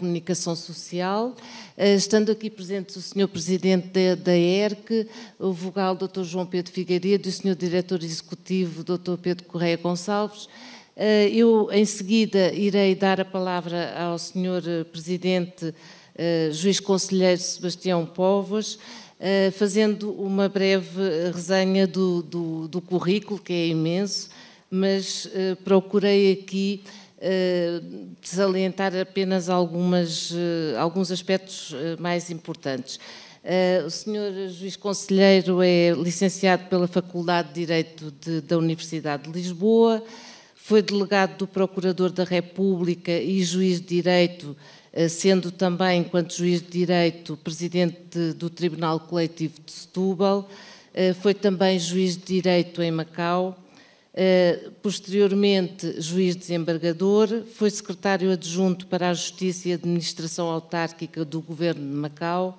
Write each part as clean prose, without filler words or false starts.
Comunicação Social, estando aqui presentes o Sr. Presidente da ERC, o vogal Dr. João Pedro Figueiredo e o Sr. Diretor Executivo Dr. Pedro Correia Gonçalves. Eu, em seguida, irei dar a palavra ao Sr. Presidente Juiz Conselheiro Sebastião Póvoas, fazendo uma breve resenha do currículo, que é imenso, mas procurei aqui salientar apenas alguns aspectos mais importantes. O Sr. Juiz Conselheiro é licenciado pela Faculdade de Direito da Universidade de Lisboa, foi delegado do Procurador da República e juiz de Direito, sendo também, enquanto juiz de Direito, presidente do Tribunal Coletivo de Setúbal, foi também juiz de Direito em Macau, posteriormente juiz desembargador, foi secretário adjunto para a Justiça e Administração Autárquica do Governo de Macau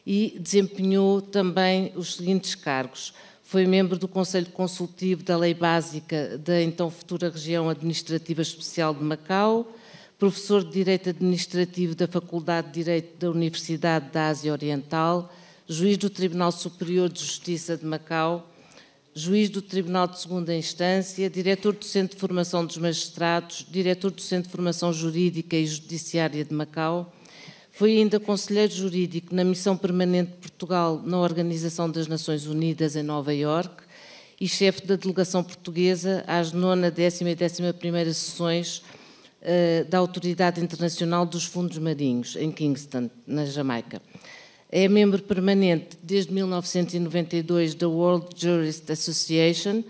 e desempenhou também os seguintes cargos. Foi membro do Conselho Consultivo da Lei Básica da então futura Região Administrativa Especial de Macau, professor de Direito Administrativo da Faculdade de Direito da Universidade da Ásia Oriental, juiz do Tribunal Superior de Justiça de Macau, juiz do Tribunal de Segunda Instância, diretor do Centro de Formação dos Magistrados, diretor do Centro de Formação Jurídica e Judiciária de Macau. Foi ainda conselheiro jurídico na Missão Permanente de Portugal na Organização das Nações Unidas em Nova Iorque e chefe da delegação portuguesa às 9ª, 10ª e 11ª sessões da Autoridade Internacional dos Fundos Marinhos, em Kingston, na Jamaica. É membro permanente desde 1992 da World Jurist Association,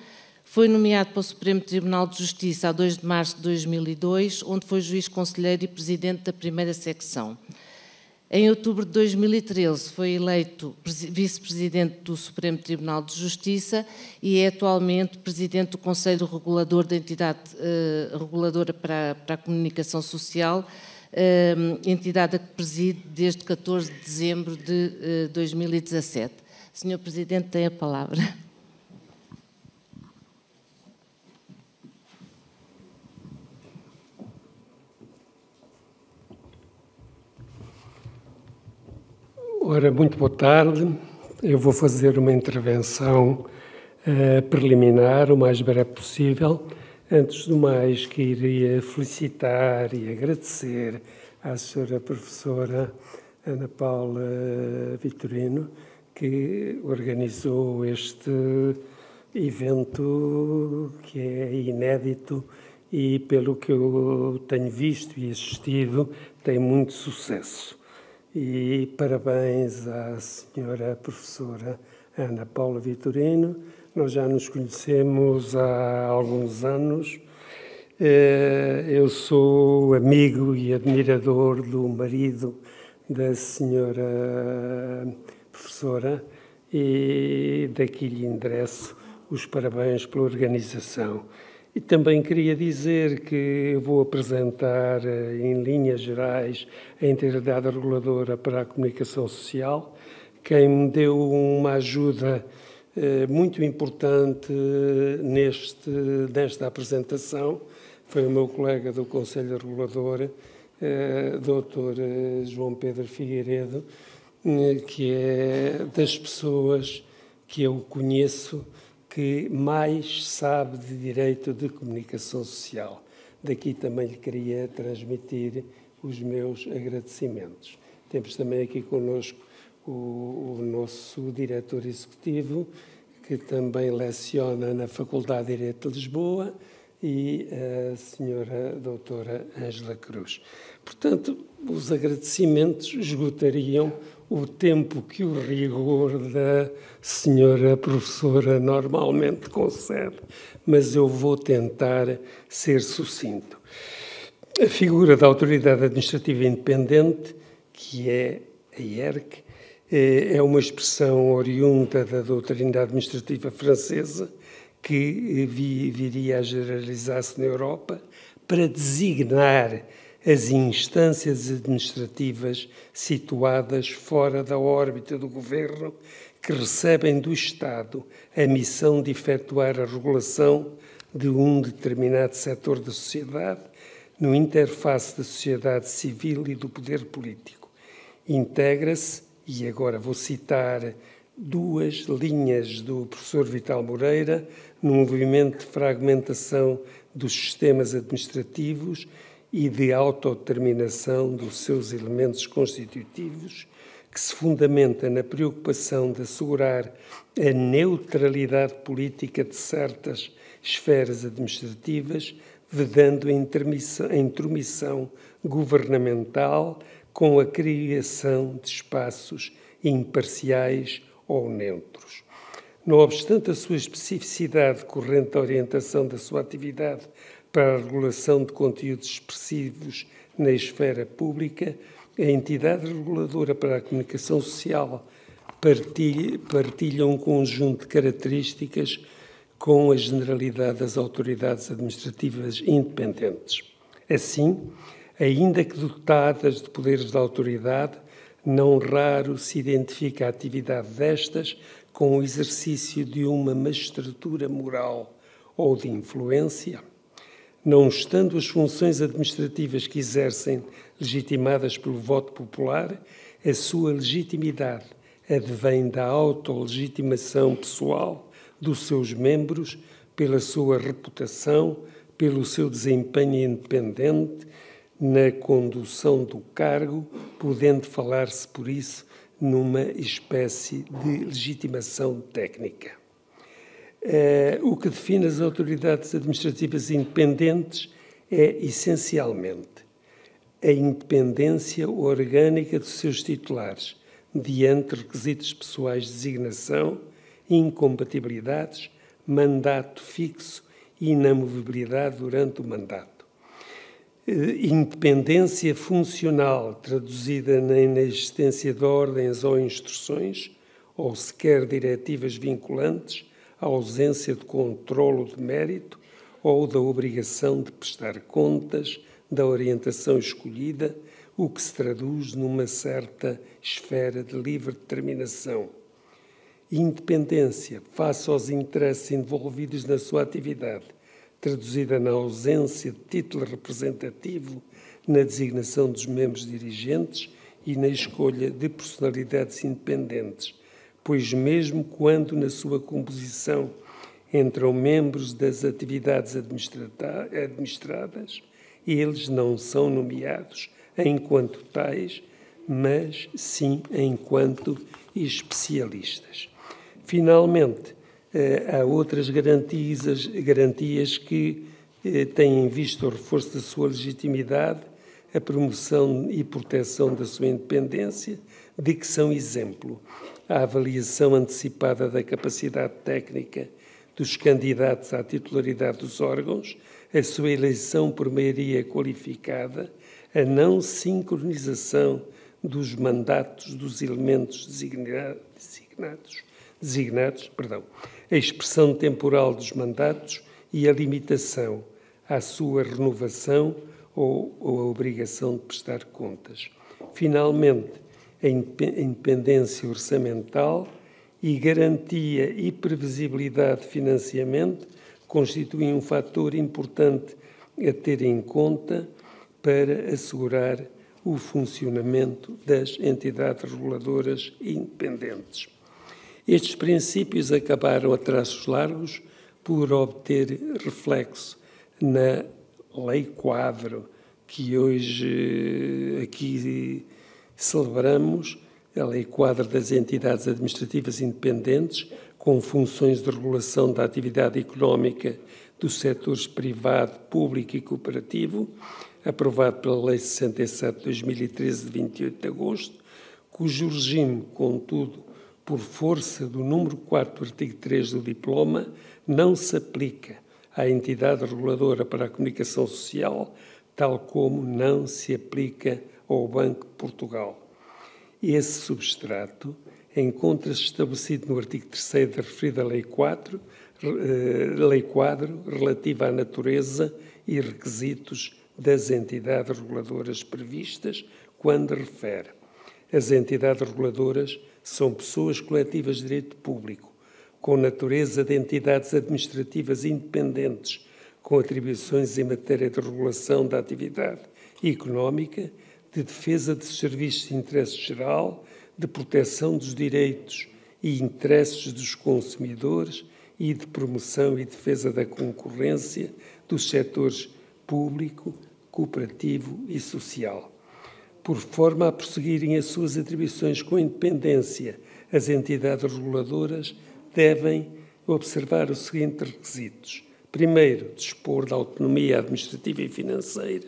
foi nomeado para o Supremo Tribunal de Justiça a 2 de março de 2002, onde foi juiz conselheiro e presidente da primeira secção. Em outubro de 2013 foi eleito vice-presidente do Supremo Tribunal de Justiça e é atualmente presidente do Conselho Regulador da Entidade Reguladora para a Comunicação Social, entidade a que preside desde 14 de dezembro de 2017. Senhor Presidente, tem a palavra. Ora, muito boa tarde. Eu vou fazer uma intervenção preliminar, o mais breve possível. Antes do mais, queria felicitar e agradecer à senhora professora Ana Paula Vitorino, que organizou este evento que é inédito e, pelo que eu tenho visto e assistido, tem muito sucesso. E parabéns à senhora professora Ana Paula Vitorino. Nós já nos conhecemos há alguns anos. Eu sou amigo e admirador do marido da senhora professora e daqui lhe endereço os parabéns pela organização. E também queria dizer que eu vou apresentar, em linhas gerais, a entidade reguladora para a comunicação social. Quem me deu uma ajuda muito importante nesta apresentação foi o meu colega do Conselho Regulador, Dr. João Pedro Figueiredo, que é das pessoas que eu conheço que mais sabe de direito de comunicação social. Daqui também lhe queria transmitir os meus agradecimentos. Temos também aqui connosco o nosso diretor executivo, que também leciona na Faculdade de Direito de Lisboa, e a senhora doutora Ângela Cruz. Portanto, os agradecimentos esgotariam o tempo que o rigor da senhora professora normalmente concede, mas eu vou tentar ser sucinto. A figura da Autoridade Administrativa Independente, que é a ERC, é uma expressão oriunda da doutrina administrativa francesa que viria a generalizar-se na Europa para designar as instâncias administrativas situadas fora da órbita do governo que recebem do Estado a missão de efetuar a regulação de um determinado setor da sociedade, no interface da sociedade civil e do poder político. Integra-se, e agora vou citar duas linhas do professor Vital Moreira, no movimento de fragmentação dos sistemas administrativos e de autodeterminação dos seus elementos constitutivos, que se fundamenta na preocupação de assegurar a neutralidade política de certas esferas administrativas, vedando a intromissão governamental com a criação de espaços imparciais ou neutros. Não obstante a sua especificidade decorrente da orientação da sua atividade para a regulação de conteúdos expressivos na esfera pública, a entidade reguladora para a comunicação social partilha um conjunto de características com a generalidade das autoridades administrativas independentes. Assim, ainda que dotadas de poderes de autoridade, não raro se identifica a atividade destas com o exercício de uma magistratura moral ou de influência. Não estando as funções administrativas que exercem legitimadas pelo voto popular, a sua legitimidade advém da autolegitimação pessoal dos seus membros, pela sua reputação, pelo seu desempenho independente na condução do cargo, podendo falar-se, por isso, numa espécie de legitimação técnica. O que define as autoridades administrativas independentes é, essencialmente, a independência orgânica dos seus titulares, diante requisitos pessoais de designação, incompatibilidades, mandato fixo e inamovibilidade durante o mandato. Independência funcional, traduzida na inexistência de ordens ou instruções, ou sequer diretivas vinculantes, a ausência de controlo de mérito ou da obrigação de prestar contas da orientação escolhida, o que se traduz numa certa esfera de livre determinação. Independência face aos interesses envolvidos na sua atividade, traduzida na ausência de título representativo, na designação dos membros dirigentes e na escolha de personalidades independentes, pois mesmo quando na sua composição entram membros das atividades administradas, eles não são nomeados enquanto tais, mas sim enquanto especialistas. Finalmente, há outras garantias que têm em vista o reforço da sua legitimidade, a promoção e proteção da sua independência, de que são exemplo a avaliação antecipada da capacidade técnica dos candidatos à titularidade dos órgãos, a sua eleição por maioria qualificada, a não sincronização dos mandatos dos elementos designados, a expressão temporal dos mandatos e a limitação à sua renovação ou a obrigação de prestar contas. Finalmente, a independência orçamental e garantia e previsibilidade de financiamento constituem um fator importante a ter em conta para assegurar o funcionamento das entidades reguladoras independentes. Estes princípios acabaram a traços largos por obter reflexo na Lei Quadro, que hoje aqui celebramos, a Lei Quadro das Entidades Administrativas Independentes, com funções de regulação da atividade económica dos setores privado, público e cooperativo, aprovado pela Lei 67 de 2013, de 28 de agosto, cujo regime, contudo, por força do número 4 do artigo 3 do diploma, não se aplica à entidade reguladora para a comunicação social, tal como não se aplica ao Banco de Portugal. Esse substrato encontra-se estabelecido no artigo 3º da referida Lei Quadro, relativa à natureza e requisitos das entidades reguladoras previstas, quando refere: as entidades reguladoras são pessoas coletivas de direito público, com natureza de entidades administrativas independentes, com atribuições em matéria de regulação da atividade económica, de defesa de serviços de interesse geral, de proteção dos direitos e interesses dos consumidores e de promoção e defesa da concorrência dos setores público, cooperativo e social. Por forma a prosseguirem as suas atribuições com independência, as entidades reguladoras devem observar os seguintes requisitos. Primeiro, dispor da autonomia administrativa e financeira.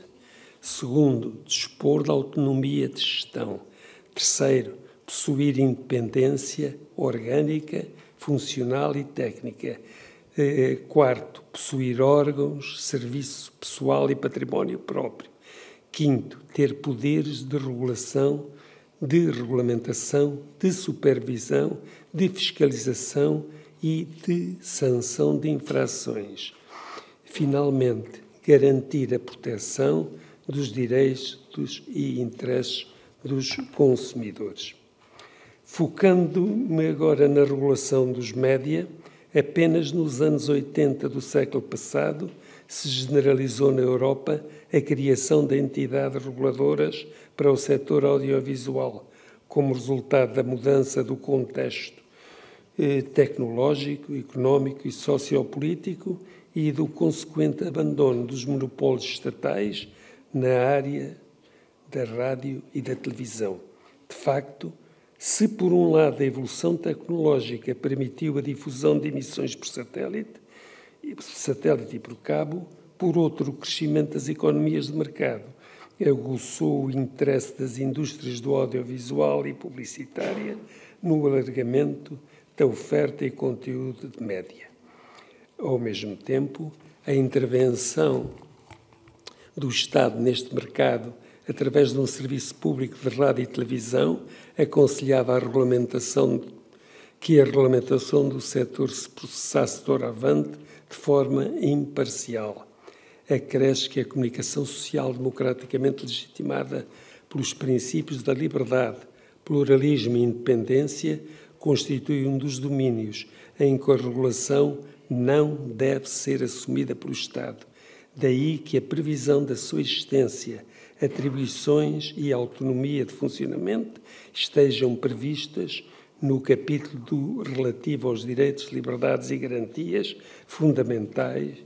Segundo, dispor da autonomia de gestão. Terceiro, possuir independência orgânica, funcional e técnica. Quarto, possuir órgãos, serviço pessoal e património próprio. Quinto, ter poderes de regulação, de regulamentação, de supervisão, de fiscalização e de sanção de infrações. Finalmente, garantir a proteção dos direitos e interesses dos consumidores. Focando-me agora na regulação dos média, apenas nos anos 80 do século passado se generalizou na Europa a criação de entidades reguladoras para o setor audiovisual, como resultado da mudança do contexto tecnológico, económico e sociopolítico e do consequente abandono dos monopólios estatais na área da rádio e da televisão. De facto, se por um lado a evolução tecnológica permitiu a difusão de emissões por satélite e por cabo, por outro, o crescimento das economias de mercado aguçou o interesse das indústrias do audiovisual e publicitária no alargamento da oferta e conteúdo de média. Ao mesmo tempo, a intervenção do Estado neste mercado, através de um serviço público de rádio e televisão, aconselhava a regulamentação do setor se processasse doravante de forma imparcial. Acresce que a comunicação social democraticamente legitimada pelos princípios da liberdade, pluralismo e independência constitui um dos domínios em que a regulação não deve ser assumida pelo Estado. Daí que a previsão da sua existência, atribuições e autonomia de funcionamento estejam previstas no capítulo relativo aos direitos, liberdades e garantias fundamentais,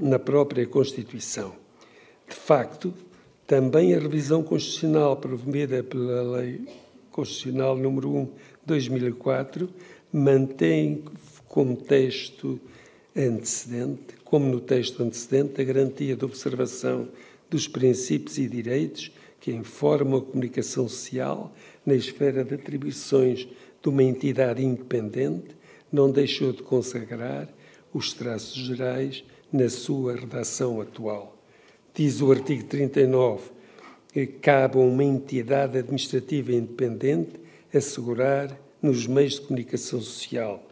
na própria Constituição. De facto, também a revisão constitucional promovida pela Lei Constitucional nº 1 de 2004 mantém como no texto antecedente, a garantia de observação dos princípios e direitos que informam a comunicação social na esfera de atribuições de uma entidade independente, não deixou de consagrar os traços gerais na sua redação atual. Diz o artigo 39 que cabe a uma entidade administrativa independente assegurar, nos meios de comunicação social,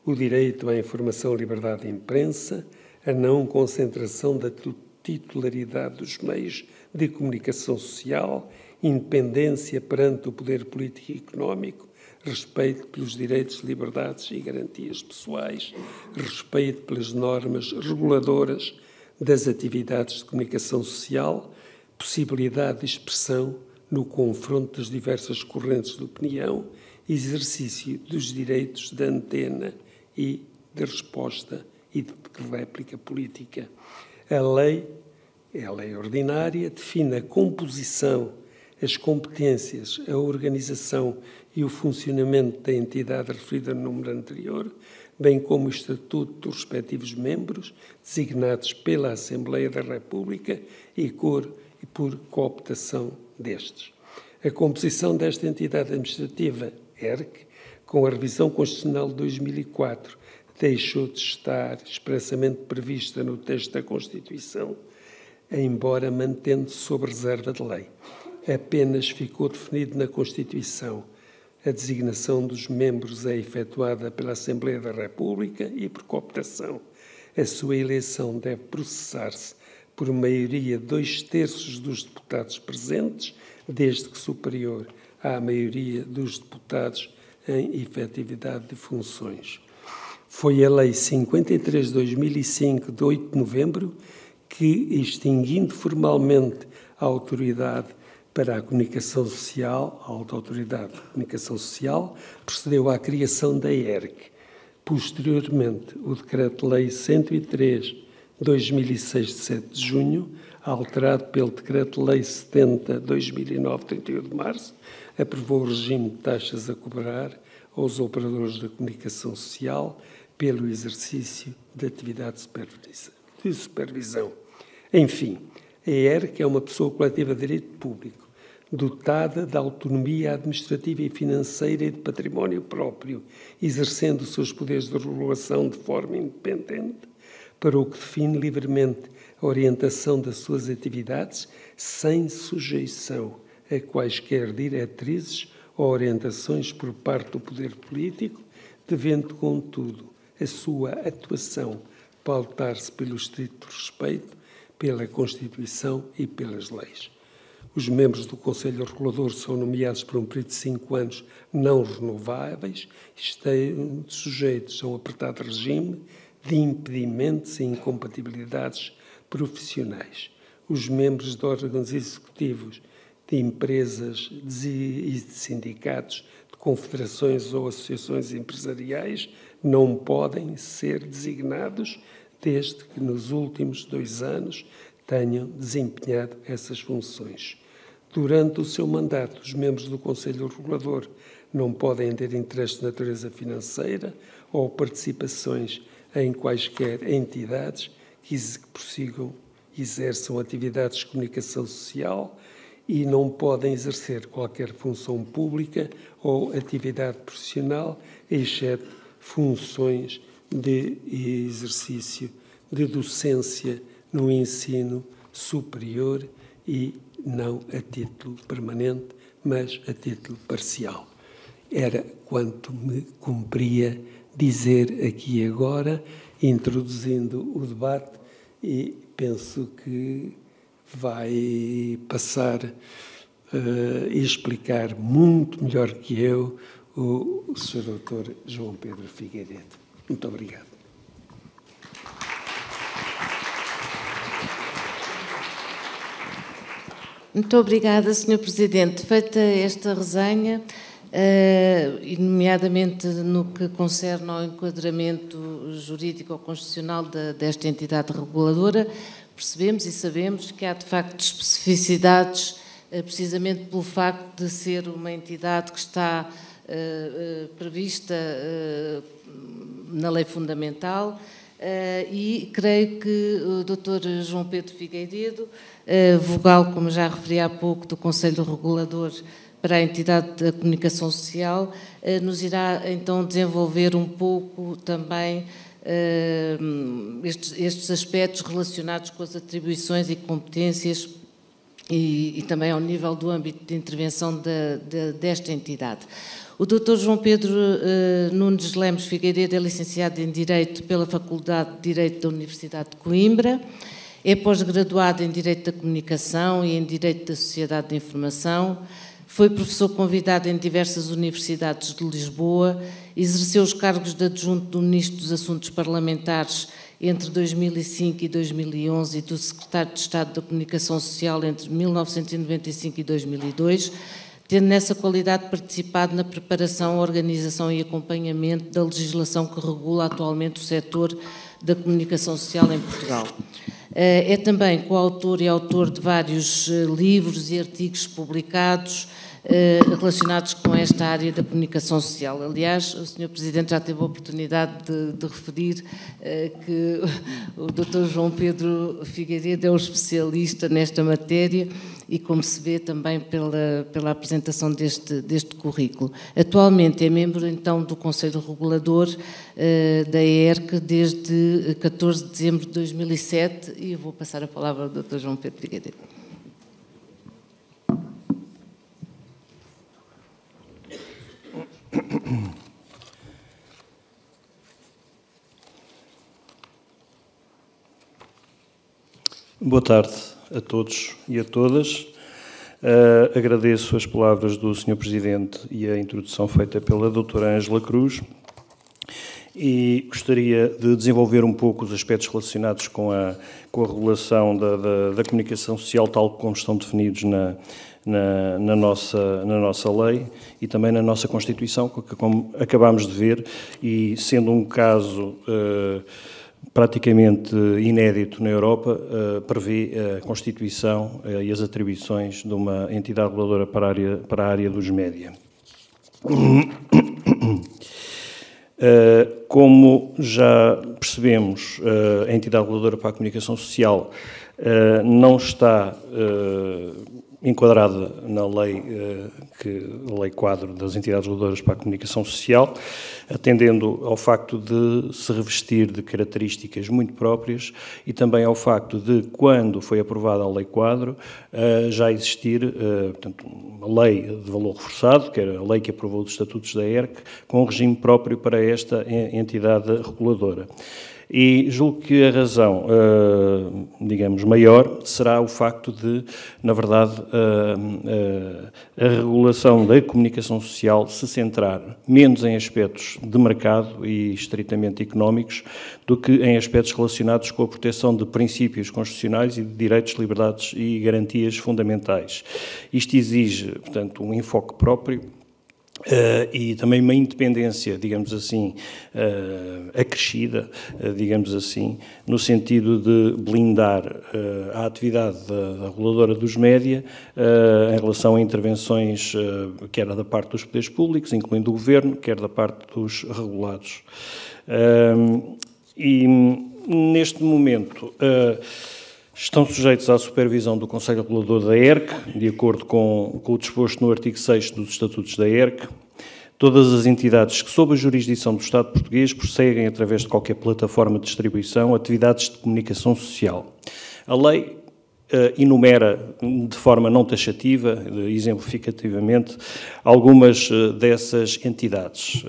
o direito à informação e liberdade de imprensa, a não concentração da titularidade dos meios de comunicação social, independência perante o poder político e económico, respeito pelos direitos, liberdades e garantias pessoais, respeito pelas normas reguladoras das atividades de comunicação social, possibilidade de expressão no confronto das diversas correntes de opinião, exercício dos direitos de antena e de resposta e de réplica política. A lei ordinária, define a composição, as competências, a organização e o funcionamento da entidade referida no número anterior, bem como o estatuto dos respectivos membros, designados pela Assembleia da República e por cooptação destes. A composição desta entidade administrativa, ERC, com a revisão constitucional de 2004, deixou de estar expressamente prevista no texto da Constituição, embora mantendo-se sob reserva de lei. Apenas ficou definido na Constituição. A designação dos membros é efetuada pela Assembleia da República e por cooptação. A sua eleição deve processar-se por maioria de 2/3 dos deputados presentes, desde que superior à maioria dos deputados em efetividade de funções. Foi a Lei 53 de 2005, de 8 de novembro, que, extinguindo formalmente a Autoridade para a Comunicação Social, a Alta Autoridade de Comunicação Social, procedeu à criação da ERC. Posteriormente, o Decreto-Lei 103 de 2006, de 7 de junho, alterado pelo Decreto-Lei 70 de 2009, 31 de março, aprovou o regime de taxas a cobrar aos operadores da comunicação social pelo exercício de atividade de supervisão. Enfim, a ERC é uma pessoa coletiva de direito público, dotada de autonomia administrativa e financeira e de património próprio, exercendo os seus poderes de regulação de forma independente, para o que define livremente a orientação das suas atividades, sem sujeição a quaisquer diretrizes ou orientações por parte do poder político, devendo, contudo, a sua atuação pautar-se pelo estrito respeito pela Constituição e pelas leis. Os membros do Conselho Regulador são nomeados por um período de 5 anos não renováveis, estão sujeitos a um apertado regime de impedimentos e incompatibilidades profissionais. Os membros de órgãos executivos de empresas e de sindicatos, de confederações ou associações empresariais não podem ser designados desde que nos últimos 2 anos tenham desempenhado essas funções. Durante o seu mandato, os membros do Conselho Regulador não podem ter interesses de natureza financeira ou participações em quaisquer entidades que prossigam, exerçam atividades de comunicação social e não podem exercer qualquer função pública ou atividade profissional, exceto funções de exercício de docência no ensino superior e não a título permanente, mas a título parcial. Era quanto me cumpria dizer aqui agora, introduzindo o debate, e penso que vai passar e explicar muito melhor que eu o Sr. Dr. João Pedro Figueiredo. Muito obrigado. Muito obrigada, Sr. Presidente. Feita esta resenha, e nomeadamente no que concerne ao enquadramento jurídico ou constitucional desta entidade reguladora, percebemos e sabemos que há, de facto, especificidades, precisamente pelo facto de ser uma entidade que está prevista na lei fundamental, e creio que o Dr. João Pedro Figueiredo, vogal, como já referi há pouco, do Conselho Regulador para a entidade da comunicação social, nos irá então desenvolver um pouco também estes aspectos relacionados com as atribuições e competências e também ao nível do âmbito de intervenção desta entidade. O Dr. João Pedro Nunes Lemos Figueiredo é licenciado em Direito pela Faculdade de Direito da Universidade de Coimbra, é pós-graduado em Direito da Comunicação e em Direito da Sociedade de Informação, foi professor convidado em diversas universidades de Lisboa, exerceu os cargos de adjunto do Ministro dos Assuntos Parlamentares entre 2005 e 2011 e do Secretário de Estado da Comunicação Social entre 1995 e 2002, tendo nessa qualidade participado na preparação, organização e acompanhamento da legislação que regula atualmente o setor da comunicação social em Portugal. É também coautor e autor de vários livros e artigos publicados relacionados com esta área da comunicação social. Aliás, o Sr. Presidente já teve a oportunidade de referir que o Dr. João Pedro Figueiredo é o especialista nesta matéria e, como se vê também pela apresentação deste currículo. Atualmente é membro, então, do Conselho Regulador da ERC desde 14 de dezembro de 2007 e eu vou passar a palavra ao Dr. João Pedro Figueiredo. Boa tarde a todos e a todas. Agradeço as palavras do Sr. Presidente e a introdução feita pela doutora Ângela Cruz e gostaria de desenvolver um pouco os aspectos relacionados com a regulação da comunicação social, tal como estão definidos na nossa lei e também na nossa Constituição, que, como acabámos de ver, e sendo um caso praticamente inédito na Europa, prevê a constituição e as atribuições de uma entidade reguladora para a área dos média. Como já percebemos, a entidade reguladora para a comunicação social não está enquadrada na lei quadro das entidades reguladoras para a comunicação social, atendendo ao facto de se revestir de características muito próprias e também ao facto de, quando foi aprovada a lei quadro, já existir, portanto, uma lei de valor reforçado, que era a lei que aprovou os estatutos da ERC, com um regime próprio para esta entidade reguladora. E julgo que a razão, digamos, maior será o facto de, na verdade, a regulação da comunicação social se centrar menos em aspectos de mercado e estritamente económicos do que em aspectos relacionados com a proteção de princípios constitucionais e de direitos, liberdades e garantias fundamentais. Isto exige, portanto, um enfoque próprio, e também uma independência, digamos assim, acrescida, digamos assim, no sentido de blindar a atividade da reguladora dos média em relação a intervenções, quer da parte dos poderes públicos, incluindo o Governo, quer da parte dos regulados. E neste momento estão sujeitos à supervisão do Conselho Regulador da ERC, de acordo com o disposto no artigo 6º dos Estatutos da ERC. Todas as entidades que, sob a jurisdição do Estado português, prosseguem, através de qualquer plataforma de distribuição, atividades de comunicação social. A lei enumera de forma não taxativa, exemplificativamente, algumas dessas entidades.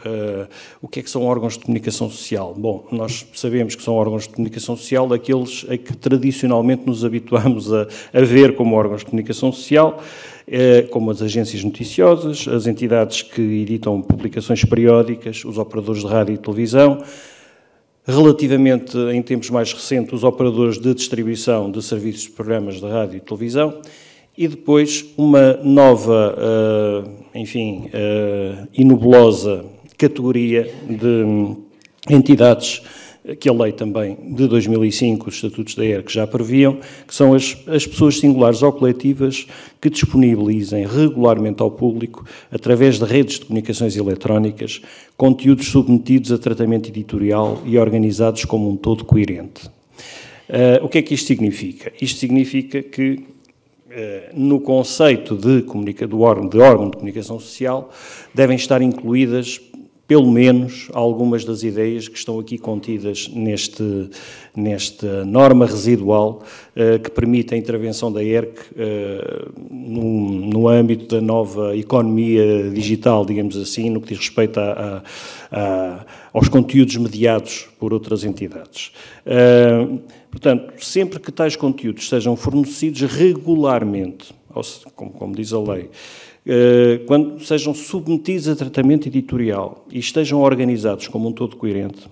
O que é que são órgãos de comunicação social? Bom, nós sabemos que são órgãos de comunicação social aqueles a que tradicionalmente nos habituamos a ver como órgãos de comunicação social, como as agências noticiosas, as entidades que editam publicações periódicas, os operadores de rádio e televisão, relativamente, em tempos mais recentes, os operadores de distribuição de serviços de programas de rádio e televisão, e depois uma nova, e nebulosa categoria de entidades que a lei também de 2005, os estatutos da ERC já previam, que são as pessoas singulares ou coletivas que disponibilizem regularmente ao público, através de redes de comunicações eletrónicas, conteúdos submetidos a tratamento editorial e organizados como um todo coerente. O que é que isto significa? Isto significa que, no conceito do órgão de comunicação social, devem estar incluídas pelo menos algumas das ideias que estão aqui contidas nesta norma residual que permite a intervenção da ERC no âmbito da nova economia digital, digamos assim, no que diz respeito aos conteúdos mediados por outras entidades. Portanto, sempre que tais conteúdos sejam fornecidos regularmente, como diz a lei, quando sejam submetidos a tratamento editorial e estejam organizados como um todo coerente,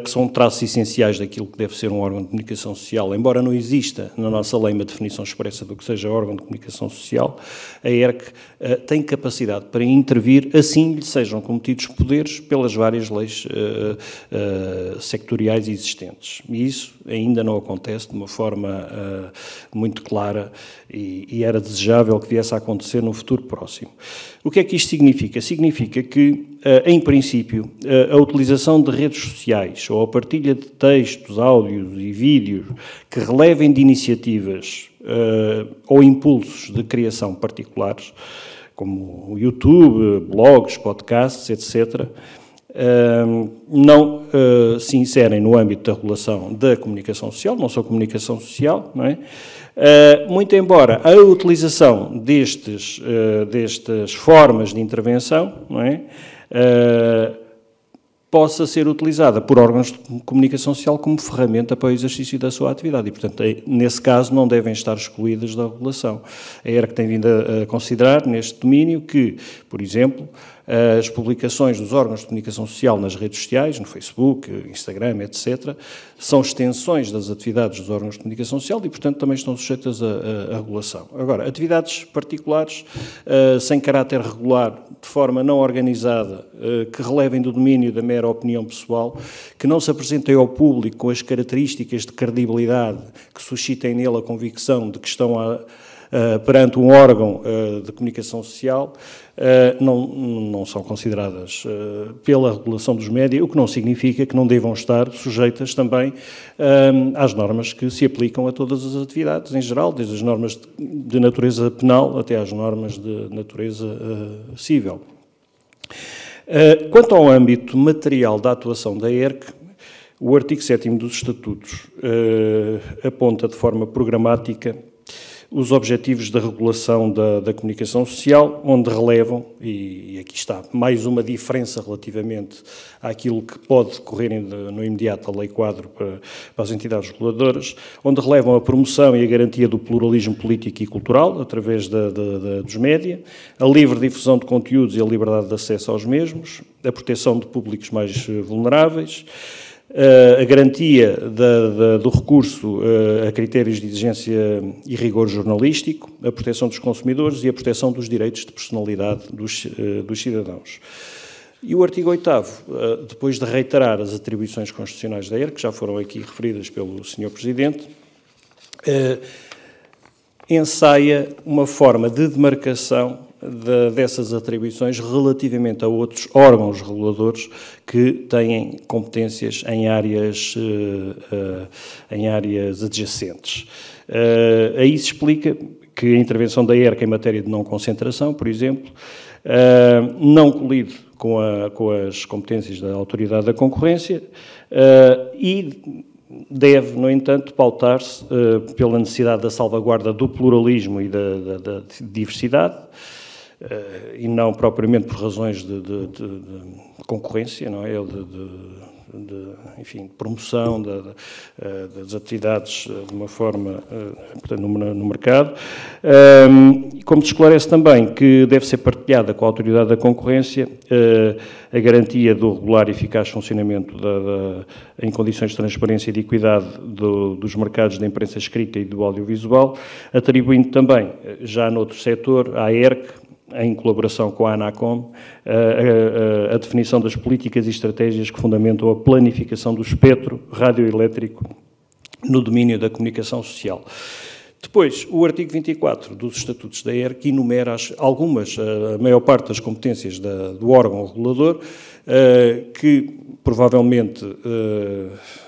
que são traços essenciais daquilo que deve ser um órgão de comunicação social, embora não exista na nossa lei uma definição expressa do que seja órgão de comunicação social, a ERC tem capacidade para intervir, assim lhe sejam cometidos poderes pelas várias leis sectoriais existentes. E isso ainda não acontece de uma forma muito clara e era desejável que viesse a acontecer no futuro próximo. O que é que isto significa? Significa que, em princípio, a utilização de redes sociais ou a partilha de textos, áudios e vídeos que relevem de iniciativas ou impulsos de criação particulares, como o YouTube, blogs, podcasts, etc., não se inserem no âmbito da regulação da comunicação social, não são comunicação social, não é? Muito embora a utilização destas formas de intervenção, não é? Possa ser utilizada por órgãos de comunicação social como ferramenta para o exercício da sua atividade e, portanto, nesse caso não devem estar excluídas da regulação. A ERC tem vindo a considerar neste domínio que, por exemplo, as publicações dos órgãos de comunicação social nas redes sociais, no Facebook, Instagram, etc., são extensões das atividades dos órgãos de comunicação social e, portanto, também estão sujeitas à regulação. Agora, atividades particulares, sem caráter regular, de forma não organizada, que relevem do domínio da mera opinião pessoal, que não se apresentem ao público com as características de credibilidade que suscitem nele a convicção de que estão perante um órgão de comunicação social, não são consideradas pela regulação dos média, o que não significa que não devam estar sujeitas também às normas que se aplicam a todas as atividades em geral, desde as normas de natureza penal até às normas de natureza civil. Quanto ao âmbito material da atuação da ERC, o artigo 7º dos Estatutos aponta de forma programática os objetivos da regulação da comunicação social, onde relevam, e aqui está mais uma diferença relativamente àquilo que pode decorrer no imediato a Lei Quadro para as entidades reguladoras, onde relevam a promoção e a garantia do pluralismo político e cultural, através dos média, a livre difusão de conteúdos e a liberdade de acesso aos mesmos, a proteção de públicos mais vulneráveis, a garantia do recurso a critérios de exigência e rigor jornalístico, a proteção dos consumidores e a proteção dos direitos de personalidade dos cidadãos. E o artigo 8º, depois de reiterar as atribuições constitucionais da ERC, que já foram aqui referidas pelo Sr. Presidente, ensaia uma forma de demarcação dessas atribuições relativamente a outros órgãos reguladores que têm competências em áreas adjacentes. Aí se explica que a intervenção da ERC em matéria de não concentração, por exemplo, não colide com as competências da Autoridade da Concorrência e deve, no entanto, pautar-se pela necessidade da salvaguarda do pluralismo e da diversidade, e não propriamente por razões de concorrência, não é? Enfim, de promoção das atividades de uma forma, portanto, no mercado. Como se esclarece também que deve ser partilhada com a Autoridade da Concorrência a garantia do regular e eficaz funcionamento em condições de transparência e de equidade dos mercados da imprensa escrita e do audiovisual, atribuindo também, já noutro setor, à ERC, em colaboração com a ANACOM, a definição das políticas e estratégias que fundamentam a planificação do espectro radioelétrico no domínio da comunicação social. Depois, o artigo 24 dos Estatutos da ERC enumera a maior parte das competências do órgão regulador, que provavelmente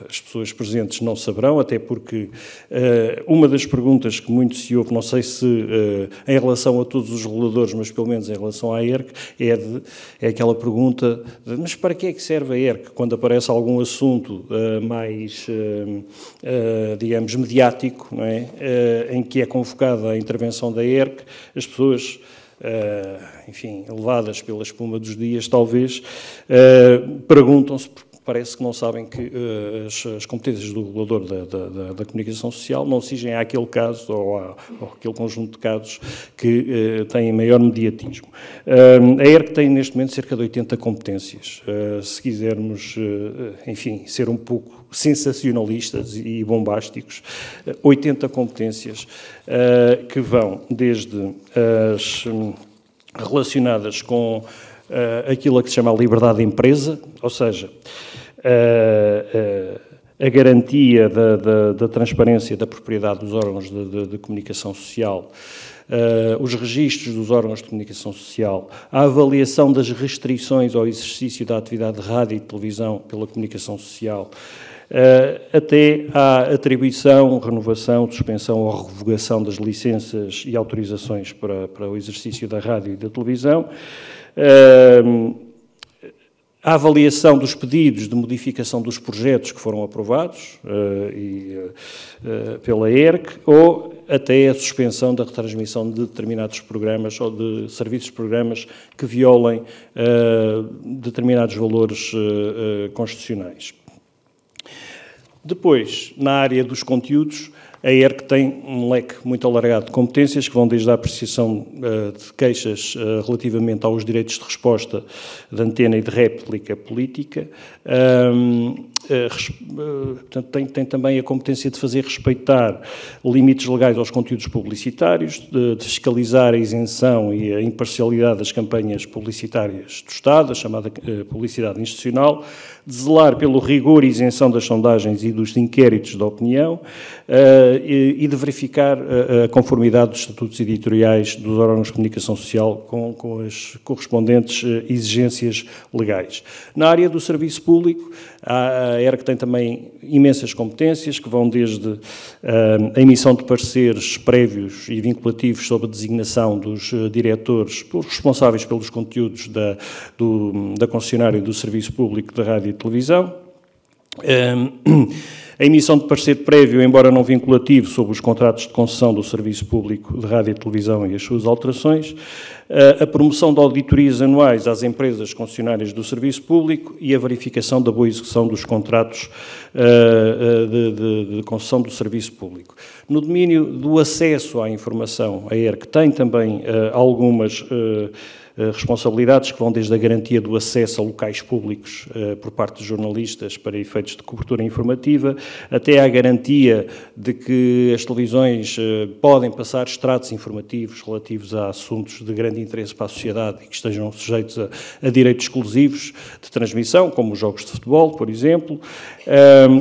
as pessoas presentes não saberão, até porque uma das perguntas que muito se ouve, não sei se em relação a todos os reguladores, mas pelo menos em relação à ERC, é aquela pergunta de, mas para que é que serve a ERC? Quando aparece algum assunto mais, digamos, mediático, não é? Em que é convocada a intervenção da ERC, as pessoas, enfim, levadas pela espuma dos dias, talvez, perguntam-se, porque parece que não sabem que as competências do regulador da comunicação social não exigem àquele caso ou àquele conjunto de casos que têm maior mediatismo. A ERC tem, neste momento, cerca de 80 competências. Se quisermos, enfim, ser um pouco sensacionalistas e bombásticos, 80 competências que vão desde as relacionadas com aquilo a que se chama a liberdade de empresa, ou seja, a garantia da transparência da propriedade dos órgãos de comunicação social, os registros dos órgãos de comunicação social, a avaliação das restrições ao exercício da atividade de rádio e televisão pela comunicação social, até à atribuição, renovação, suspensão ou revogação das licenças e autorizações para o exercício da rádio e da televisão, a avaliação dos pedidos de modificação dos projetos que foram aprovados pela ERC, ou até a suspensão da retransmissão de determinados programas ou de serviços de programas que violem determinados valores constitucionais. Depois, na área dos conteúdos, A ERC tem um leque muito alargado de competências que vão desde a apreciação de queixas relativamente aos direitos de resposta de antena e de réplica política. Portanto, tem também a competência de fazer respeitar limites legais aos conteúdos publicitários, de fiscalizar a isenção e a imparcialidade das campanhas publicitárias do Estado, a chamada publicidade institucional, de zelar pelo rigor e isenção das sondagens e dos inquéritos de opinião e de verificar a conformidade dos estatutos editoriais dos órgãos de comunicação social com as correspondentes exigências legais. Na área do serviço público, a ERC tem também imensas competências que vão desde a emissão de pareceres prévios e vinculativos sobre a designação dos diretores responsáveis pelos conteúdos da concessionária do serviço público de rádio e televisão, a emissão de parecer prévio, embora não vinculativo, sobre os contratos de concessão do serviço público de rádio e televisão e as suas alterações, a promoção de auditorias anuais às empresas concessionárias do serviço público e a verificação da boa execução dos contratos de concessão do serviço público. No domínio do acesso à informação, a ERC tem também algumas responsabilidades que vão desde a garantia do acesso a locais públicos por parte dos jornalistas para efeitos de cobertura informativa, até à garantia de que as televisões podem passar extratos informativos relativos a assuntos de grande interesse para a sociedade e que estejam sujeitos a direitos exclusivos de transmissão, como os jogos de futebol, por exemplo,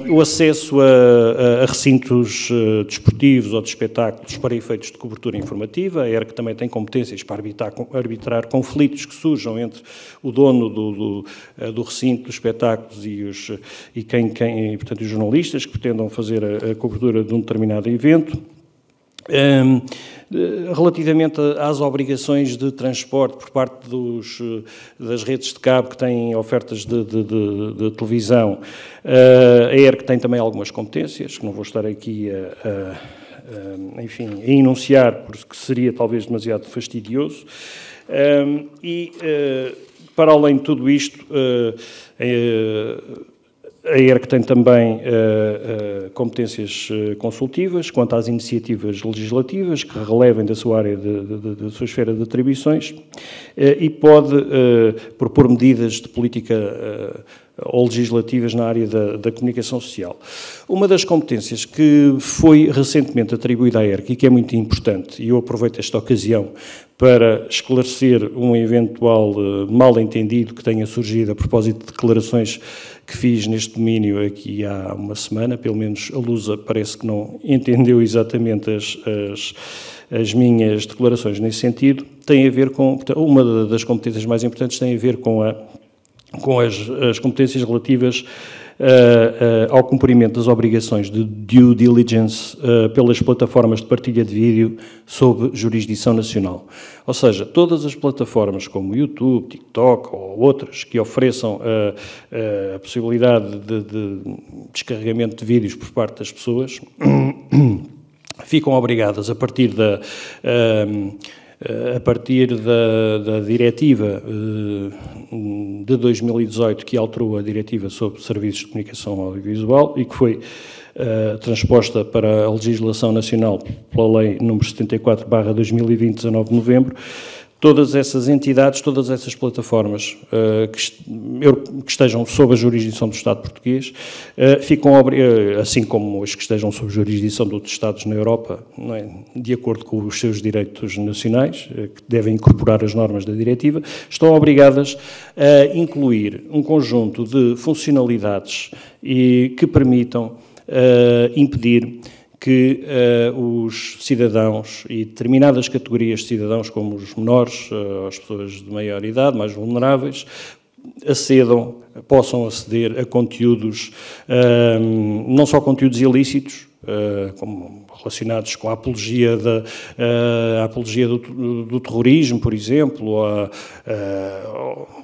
o acesso a recintos desportivos ou de espetáculos para efeitos de cobertura informativa. A ERC também tem competências para arbitrar conflitos que surjam entre o dono do recinto dos espetáculos e portanto, os jornalistas que pretendam fazer a cobertura de um determinado evento. Relativamente às obrigações de transporte por parte das redes de cabo que têm ofertas de televisão, a ERC tem também algumas competências, que não vou estar aqui a enunciar, porque seria talvez demasiado fastidioso. Para além de tudo isto, a ERC tem também competências consultivas quanto às iniciativas legislativas que relevem da sua área, da sua esfera de atribuições, e pode propor medidas de política ou legislativas na área da comunicação social. Uma das competências que foi recentemente atribuída à ERC e que é muito importante, e eu aproveito esta ocasião para esclarecer um eventual mal-entendido que tenha surgido a propósito de declarações que fiz neste domínio aqui há uma semana, pelo menos a Lusa parece que não entendeu exatamente as minhas declarações nesse sentido, tem a ver com, uma das competências mais importantes tem a ver com as competências relativas ao cumprimento das obrigações de due diligence pelas plataformas de partilha de vídeo sob jurisdição nacional. Ou seja, todas as plataformas como YouTube, TikTok ou outras que ofereçam a possibilidade de descarregamento de vídeos por parte das pessoas ficam obrigadas, a partir da diretiva de 2018, que alterou a diretiva sobre serviços de comunicação audiovisual e que foi transposta para a legislação nacional pela Lei nº 74/2020, 19 de novembro, todas essas entidades, todas essas plataformas que estejam sob a jurisdição do Estado português, ficam, assim como as que estejam sob a jurisdição de outros Estados na Europa, não é? De acordo com os seus direitos nacionais, que devem incorporar as normas da diretiva, estão obrigadas a incluir um conjunto de funcionalidades que permitam impedir que os cidadãos e determinadas categorias de cidadãos, como os menores, as pessoas de maior idade, mais vulneráveis, possam aceder a conteúdos, não só conteúdos ilícitos, como relacionados com a apologia do terrorismo, por exemplo,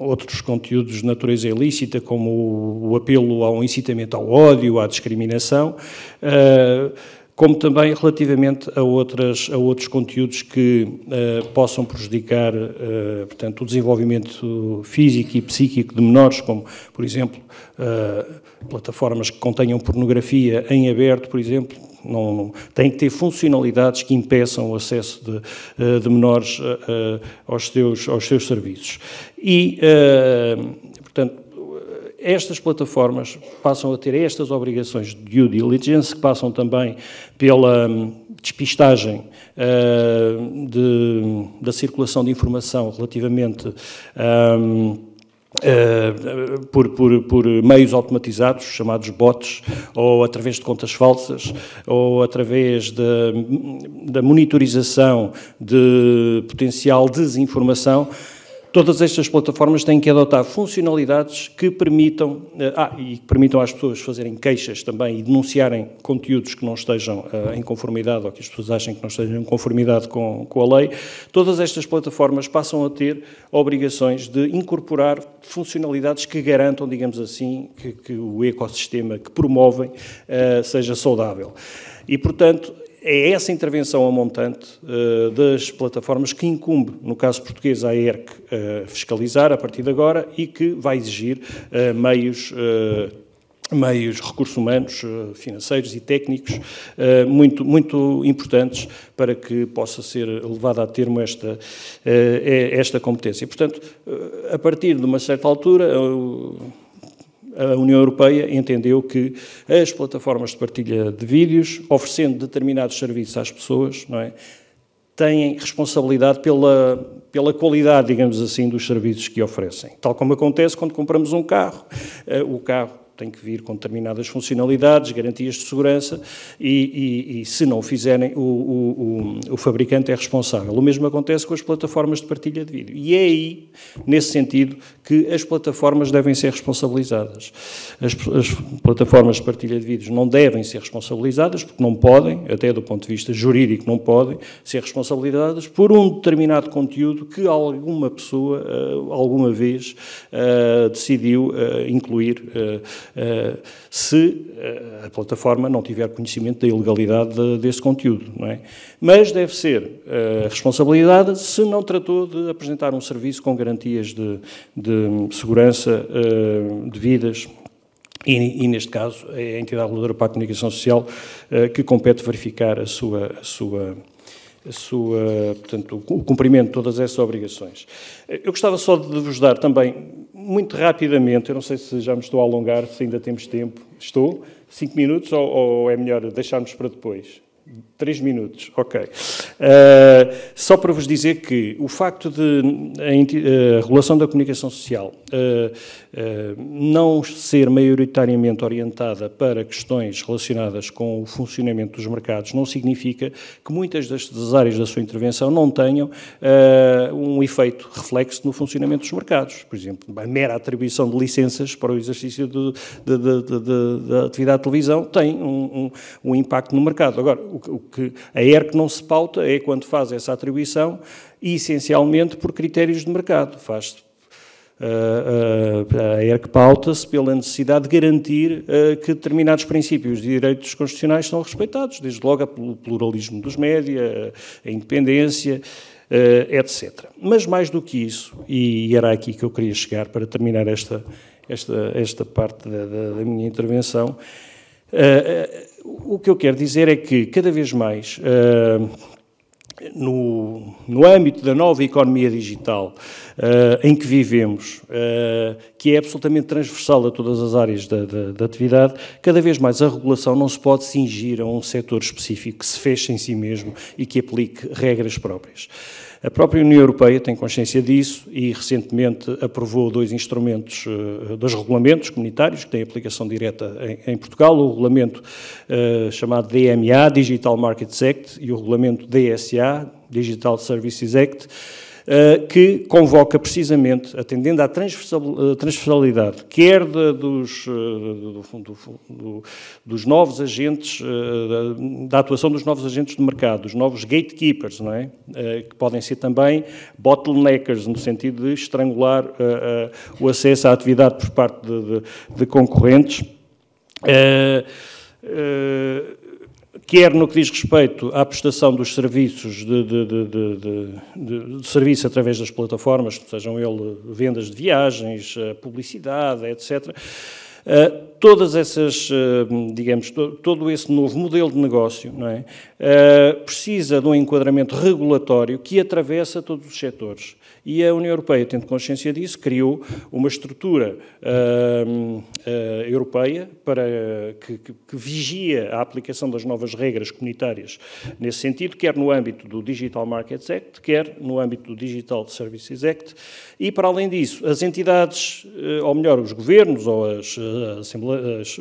ou outros conteúdos de natureza ilícita, como o apelo ao incitamento ao ódio, à discriminação, como também relativamente a outros conteúdos que possam prejudicar, portanto, o desenvolvimento físico e psíquico de menores, como, por exemplo, plataformas que contenham pornografia em aberto, por exemplo, Tem que ter funcionalidades que impeçam o acesso de menores aos seus serviços. E, portanto, estas plataformas passam a ter estas obrigações de due diligence, que passam também pela despistagem da circulação de informação relativamente por meios automatizados, chamados bots, ou através de contas falsas, ou através da monitorização de potencial desinformação. Todas estas plataformas têm que adotar funcionalidades que permitam, e que permitam às pessoas fazerem queixas também e denunciarem conteúdos que não estejam em conformidade ou que as pessoas achem que não estejam em conformidade com a lei. Todas estas plataformas passam a ter obrigações de incorporar funcionalidades que garantam, digamos assim, que o ecossistema que promovem seja saudável. E, portanto, é essa intervenção a montante das plataformas que incumbe, no caso português, a ERC fiscalizar a partir de agora e que vai exigir meios, recursos humanos, financeiros e técnicos muito importantes para que possa ser levada a termo esta competência. E, portanto, a partir de uma certa altura, a União Europeia entendeu que as plataformas de partilha de vídeos, oferecendo determinados serviços às pessoas, não é, têm responsabilidade pela qualidade, digamos assim, dos serviços que oferecem. Tal como acontece quando compramos um carro. O carro tem que vir com determinadas funcionalidades, garantias de segurança e se não o fizerem, o fabricante é responsável. O mesmo acontece com as plataformas de partilha de vídeo. E é aí, nesse sentido, que as plataformas devem ser responsabilizadas. As plataformas de partilha de vídeos não devem ser responsabilizadas, porque não podem, até do ponto de vista jurídico, não podem ser responsabilizadas por um determinado conteúdo que alguma pessoa, alguma vez, decidiu incluir, se a plataforma não tiver conhecimento da ilegalidade desse conteúdo, não é? Mas deve ser responsabilidade se não tratou de apresentar um serviço com garantias de segurança devidas. E, neste caso, é a entidade reguladora para a comunicação social que compete verificar portanto, o cumprimento de todas essas obrigações. Eu gostava só de vos dar também, muito rapidamente, eu não sei se já me estou a alongar, se ainda temos tempo. Estou? 5 minutos ou é melhor deixarmos para depois? 3 minutos, ok. Só para vos dizer que o facto de a regulação da comunicação social não ser maioritariamente orientada para questões relacionadas com o funcionamento dos mercados não significa que muitas das áreas da sua intervenção não tenham um efeito reflexo no funcionamento dos mercados. Por exemplo, a mera atribuição de licenças para o exercício da atividade de televisão tem um impacto no mercado. Agora, o que a ERC não se pauta é quando faz essa atribuição, essencialmente por critérios de mercado. A ERC pauta-se pela necessidade de garantir que determinados princípios de direitos constitucionais são respeitados, desde logo o pluralismo dos média, a independência, etc. Mas mais do que isso, e era aqui que eu queria chegar para terminar esta parte da minha intervenção, o que eu quero dizer é que, cada vez mais, no âmbito da nova economia digital em que vivemos, que é absolutamente transversal a todas as áreas da atividade, cada vez mais a regulação não se pode cingir a um setor específico que se feche em si mesmo e que aplique regras próprias. A própria União Europeia tem consciência disso e recentemente aprovou 2 instrumentos, 2 regulamentos comunitários que têm aplicação direta em Portugal, o regulamento chamado DMA, Digital Markets Act, e o regulamento DSA, Digital Services Act, que convoca precisamente, atendendo à transversalidade, quer dos novos agentes, da atuação dos novos agentes de mercado, dos novos gatekeepers, não é? Que podem ser também bottleneckers, no sentido de estrangular o acesso à atividade por parte de concorrentes, quer no que diz respeito à prestação dos serviços de serviço através das plataformas, sejam eles vendas de viagens, publicidade, etc. todas essas, digamos, todo esse novo modelo de negócio, não é, precisa de um enquadramento regulatório que atravessa todos os setores. E a União Europeia, tendo consciência disso, criou uma estrutura europeia que vigia a aplicação das novas regras comunitárias nesse sentido, quer no âmbito do Digital Markets Act, quer no âmbito do Digital Services Act, e, para além disso, as entidades, ou melhor, os governos ou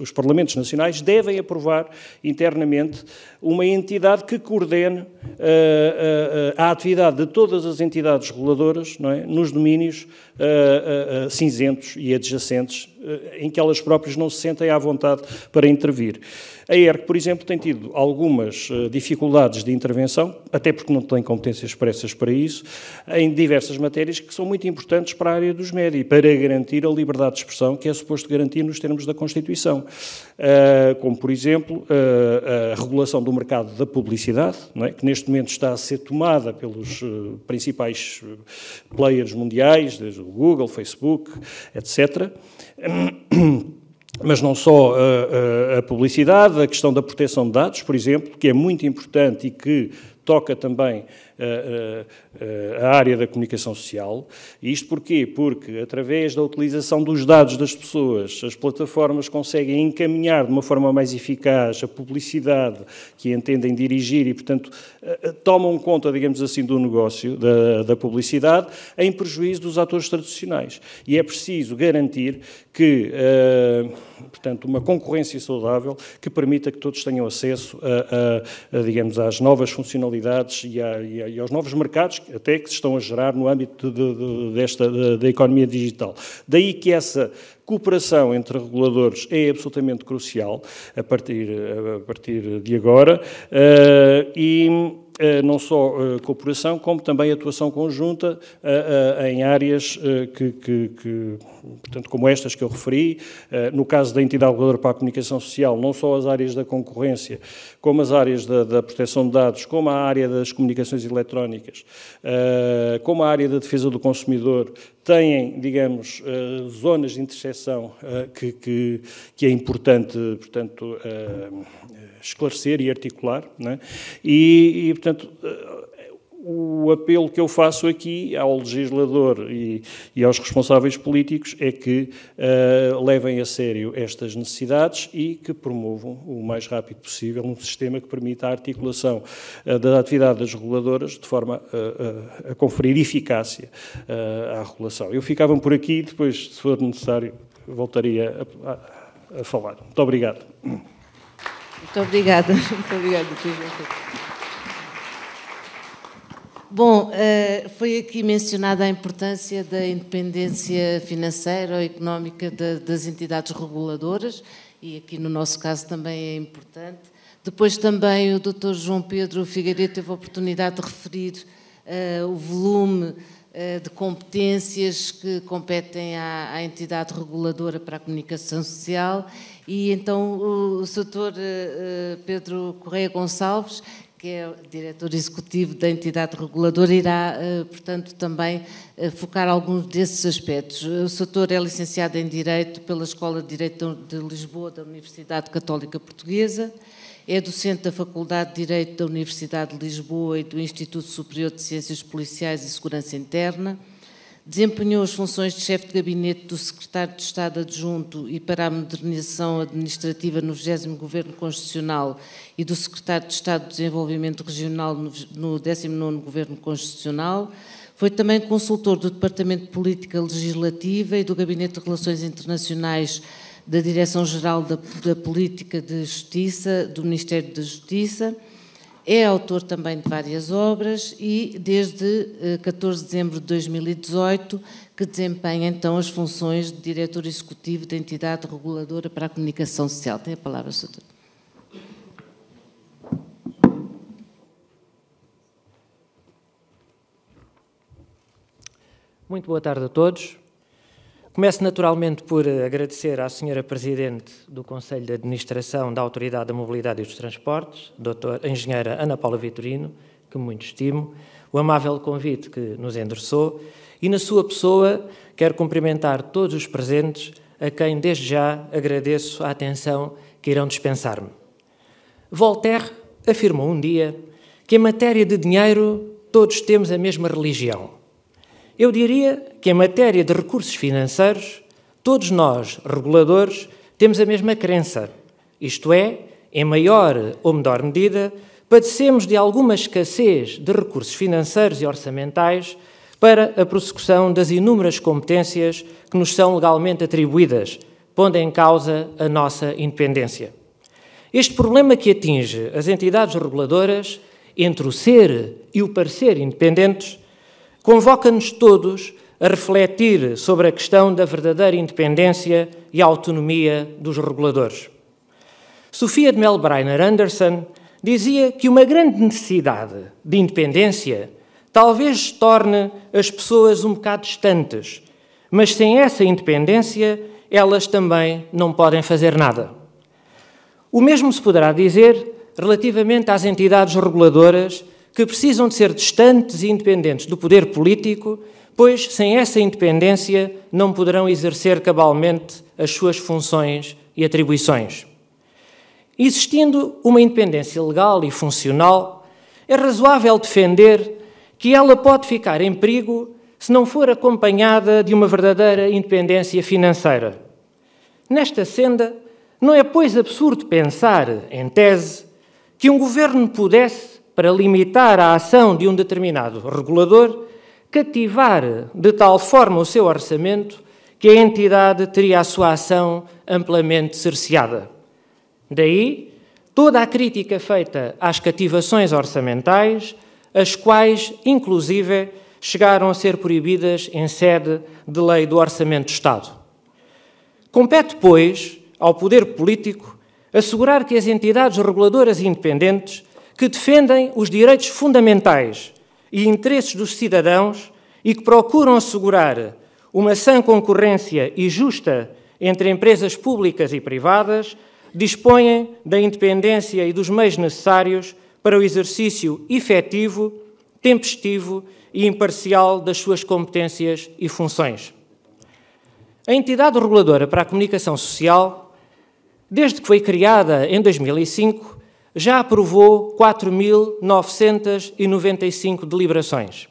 os parlamentos nacionais devem aprovar internamente uma entidade que coordene a atividade de todas as entidades reguladoras, não é, nos domínios cinzentos e adjacentes em que elas próprias não se sentem à vontade para intervir. A ERC, por exemplo, tem tido algumas dificuldades de intervenção, até porque não tem competências expressas para isso, em diversas matérias que são muito importantes para a área dos média e para garantir a liberdade de expressão que é suposto garantir nos termos da Constituição. Como, por exemplo, a regulação do mercado da publicidade, não é? Que neste momento está a ser tomada pelos principais players mundiais, desde o Google, Facebook, etc., mas não só a publicidade, a questão da proteção de dados, por exemplo, que é muito importante e que toca também a área da comunicação social. E isto porquê? Porque, através da utilização dos dados das pessoas, as plataformas conseguem encaminhar de uma forma mais eficaz a publicidade que entendem dirigir e, portanto, tomam conta, digamos assim, do negócio da publicidade em prejuízo dos atores tradicionais. E é preciso garantir que, portanto, uma concorrência saudável que permita que todos tenham acesso digamos, às novas funcionalidades e aos novos mercados até que se estão a gerar no âmbito da economia digital. Daí que essa cooperação entre reguladores é absolutamente crucial a partir de agora e não só cooperação, como também atuação conjunta em áreas portanto, como estas que eu referi. No caso da entidade reguladora para a comunicação social, não só as áreas da concorrência, como as áreas da proteção de dados, como a área das comunicações eletrónicas, como a área da defesa do consumidor, têm, digamos, zonas de interseção que é importante, portanto, esclarecer e articular, não é? E, portanto, o apelo que eu faço aqui ao legislador e aos responsáveis políticos é que levem a sério estas necessidades e que promovam o mais rápido possível um sistema que permita a articulação da atividade das reguladoras de forma a conferir eficácia à regulação. Eu ficava por aqui, depois, se for necessário, voltaria a falar. Muito obrigado. Muito obrigada. Muito obrigada, Dr. Bom, foi aqui mencionada a importância da independência financeira ou económica das entidades reguladoras e aqui no nosso caso também é importante. Depois também o Dr. João Pedro Figueiredo teve a oportunidade de referir o volume de competências que competem à entidade reguladora para a comunicação social e então o Dr. Pedro Correia Gonçalves, que é o diretor executivo da entidade reguladora, irá, portanto, também focar alguns desses aspectos. O Sr. é licenciado em Direito pela Escola de Direito de Lisboa da Universidade Católica Portuguesa, é docente da Faculdade de Direito da Universidade de Lisboa e do Instituto Superior de Ciências Policiais e Segurança Interna, desempenhou as funções de chefe de gabinete do Secretário de Estado Adjunto e para a Modernização Administrativa no 20º Governo Constitucional e do Secretário de Estado de Desenvolvimento Regional no 19º Governo Constitucional. Foi também consultor do Departamento de Política Legislativa e do Gabinete de Relações Internacionais da Direção-Geral da Política de Justiça, do Ministério da Justiça. É autor também de várias obras e, desde 14 de dezembro de 2018, que desempenha então as funções de diretor executivo da entidade reguladora para a comunicação social. Tem a palavra, Sr. Muito boa tarde a todos. Começo naturalmente por agradecer à Sra. Presidente do Conselho de Administração da Autoridade da Mobilidade e dos Transportes, a Engenheira Ana Paula Vitorino, que muito estimo, o amável convite que nos endereçou e, na sua pessoa, quero cumprimentar todos os presentes a quem desde já agradeço a atenção que irão dispensar-me. Voltaire afirmou um dia que em matéria de dinheiro todos temos a mesma religião. Eu diria que em matéria de recursos financeiros todos nós, reguladores, temos a mesma crença, isto é, em maior ou menor medida, padecemos de alguma escassez de recursos financeiros e orçamentais para a prossecução das inúmeras competências que nos são legalmente atribuídas, pondo em causa a nossa independência. Este problema que atinge as entidades reguladoras, entre o ser e o parecer independentes, convoca-nos todos a refletir sobre a questão da verdadeira independência e autonomia dos reguladores. Sofia de Melbreiner Anderson dizia que uma grande necessidade de independência talvez torne as pessoas um bocado distantes, mas sem essa independência elas também não podem fazer nada. O mesmo se poderá dizer relativamente às entidades reguladoras que precisam de ser distantes e independentes do poder político, pois sem essa independência não poderão exercer cabalmente as suas funções e atribuições. Existindo uma independência legal e funcional, é razoável defender que ela pode ficar em perigo se não for acompanhada de uma verdadeira independência financeira. Nesta senda, não é, pois, absurdo pensar, em tese, que um governo pudesse, para limitar a ação de um determinado regulador, cativar de tal forma o seu orçamento que a entidade teria a sua ação amplamente cerceada. Daí, toda a crítica feita às cativações orçamentais, as quais, inclusive, chegaram a ser proibidas em sede de lei do Orçamento do Estado. Compete, pois, ao poder político assegurar que as entidades reguladoras independentes que defendem os direitos fundamentais e interesses dos cidadãos e que procuram assegurar uma sã concorrência e justa entre empresas públicas e privadas, dispõem da independência e dos meios necessários para o exercício efetivo, tempestivo e imparcial das suas competências e funções. A entidade reguladora para a comunicação social, desde que foi criada em 2005, já aprovou 4.995 deliberações.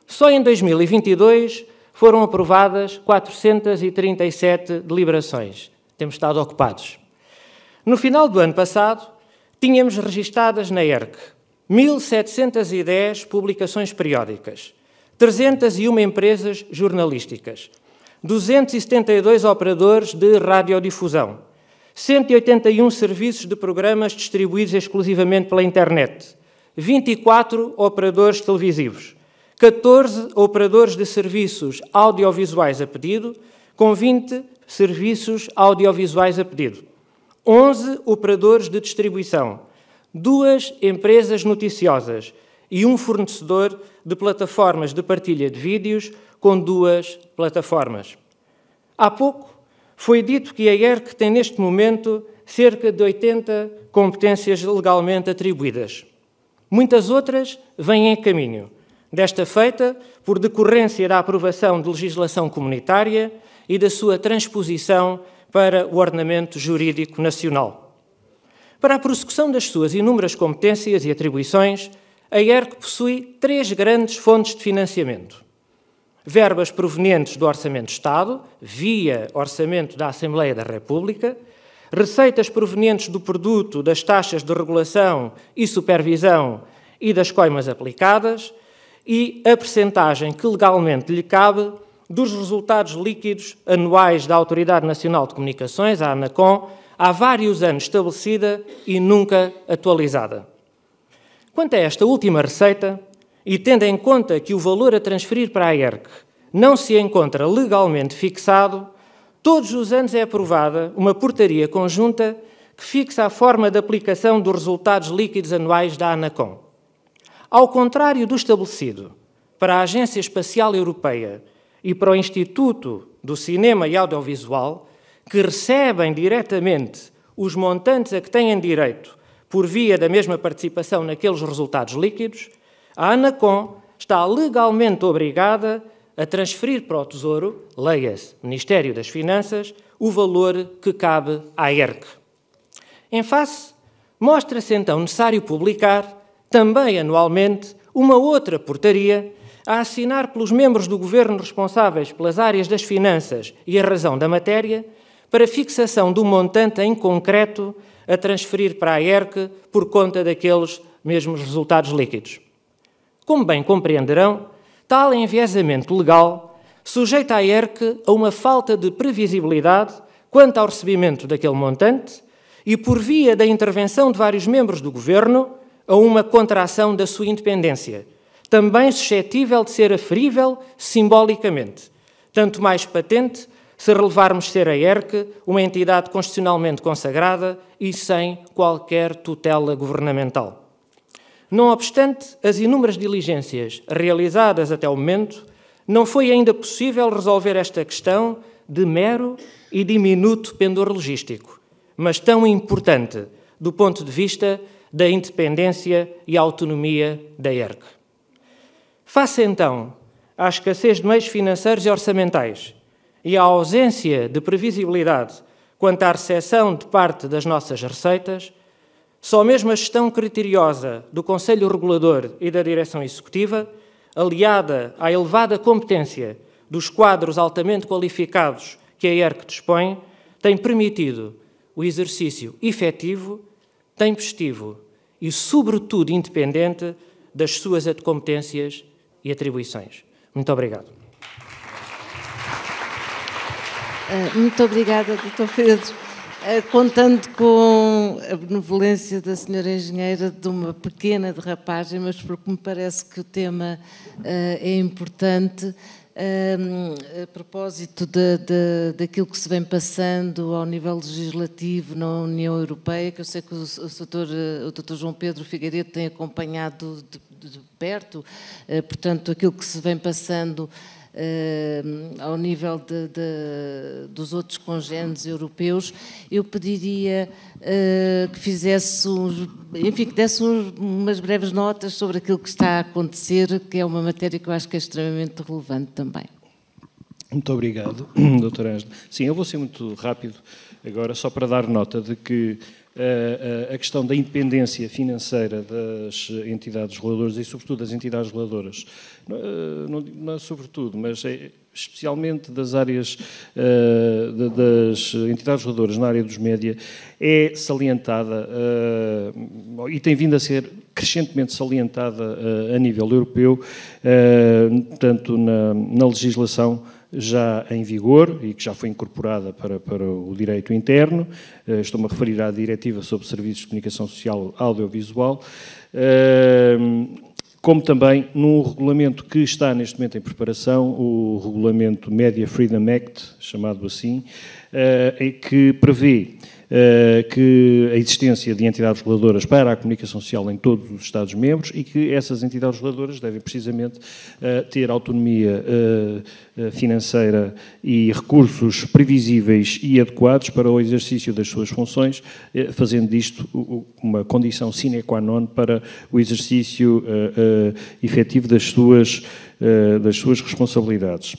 Só em 2022 foram aprovadas 437 deliberações. Temos estado ocupados. No final do ano passado, tínhamos registadas na ERC 1.710 publicações periódicas, 301 empresas jornalísticas, 272 operadores de radiodifusão, 181 serviços de programas distribuídos exclusivamente pela internet, 24 operadores televisivos, 14 operadores de serviços audiovisuais a pedido, com 20 serviços audiovisuais a pedido, 11 operadores de distribuição, 2 empresas noticiosas e um fornecedor de plataformas de partilha de vídeos com 2 plataformas. Há pouco foi dito que a ERC tem neste momento cerca de 80 competências legalmente atribuídas. Muitas outras vêm em caminho, desta feita por decorrência da aprovação de legislação comunitária e da sua transposição para o ordenamento jurídico nacional. Para a prossecução das suas inúmeras competências e atribuições, a ERC possui 3 grandes fontes de financiamento. Verbas provenientes do Orçamento do Estado, via Orçamento da Assembleia da República, receitas provenientes do produto das taxas de regulação e supervisão e das coimas aplicadas e a percentagem que legalmente lhe cabe dos resultados líquidos anuais da Autoridade Nacional de Comunicações, a ANACOM, há vários anos estabelecida e nunca atualizada. Quanto a esta última receita, e tendo em conta que o valor a transferir para a ERC não se encontra legalmente fixado, todos os anos é aprovada uma portaria conjunta que fixa a forma de aplicação dos resultados líquidos anuais da ANACOM. Ao contrário do estabelecido para a Agência Espacial Europeia e para o Instituto do Cinema e Audiovisual, que recebem diretamente os montantes a que têm direito por via da mesma participação naqueles resultados líquidos, a ANACOM está legalmente obrigada a transferir para o Tesouro, leia-se Ministério das Finanças, o valor que cabe à ERC. Em face, mostra-se então necessário publicar, também anualmente, uma outra portaria a assinar pelos membros do Governo responsáveis pelas áreas das finanças e a razão da matéria, para fixação do montante em concreto a transferir para a ERC por conta daqueles mesmos resultados líquidos. Como bem compreenderão, tal enviesamento legal sujeita a ERC a uma falta de previsibilidade quanto ao recebimento daquele montante e, por via da intervenção de vários membros do Governo, a uma contração da sua independência, também suscetível de ser aferível simbolicamente, tanto mais patente se relevarmos ser a ERC uma entidade constitucionalmente consagrada e sem qualquer tutela governamental. Não obstante as inúmeras diligências realizadas até o momento, não foi ainda possível resolver esta questão de mero e diminuto pendor logístico, mas tão importante do ponto de vista da independência e autonomia da ERC. Face então à escassez de meios financeiros e orçamentais e à ausência de previsibilidade quanto à recepção de parte das nossas receitas, só mesmo a gestão criteriosa do Conselho Regulador e da Direção Executiva, aliada à elevada competência dos quadros altamente qualificados que a ERC dispõe, tem permitido o exercício efetivo, tempestivo e, sobretudo, independente das suas competências e atribuições. Muito obrigado. Muito obrigada, Dr. Pedro. Contando com a benevolência da senhora engenheira de uma pequena derrapagem, mas porque me parece que o tema é importante, a propósito daquilo que se vem passando ao nível legislativo na União Europeia, que eu sei que o Dr. João Pedro Figueiredo tem acompanhado de perto, portanto, aquilo que se vem passando ao nível dos outros congêneres europeus, eu pediria que fizesse que desse umas breves notas sobre aquilo que está a acontecer, que é uma matéria que eu acho que é extremamente relevante também. Muito obrigado, Dr. Ângela. Sim, eu vou ser muito rápido agora, só para dar nota de que a questão da independência financeira das entidades reguladoras e, sobretudo, das entidades reguladoras, não é sobretudo, mas especialmente das áreas das entidades reguladoras na área dos média, é salientada e tem vindo a ser crescentemente salientada a nível europeu, tanto na legislação já em vigor e que já foi incorporada para o direito interno. Estou-me a referir à Diretiva sobre Serviços de Comunicação Social Audiovisual, como também num regulamento que está neste momento em preparação, o regulamento Media Freedom Act, chamado assim, que prevê que a existência de entidades reguladoras para a comunicação social em todos os Estados-membros e que essas entidades reguladoras devem precisamente ter autonomia financeira e recursos previsíveis e adequados para o exercício das suas funções, fazendo disto uma condição sine qua non para o exercício efetivo das suas responsabilidades.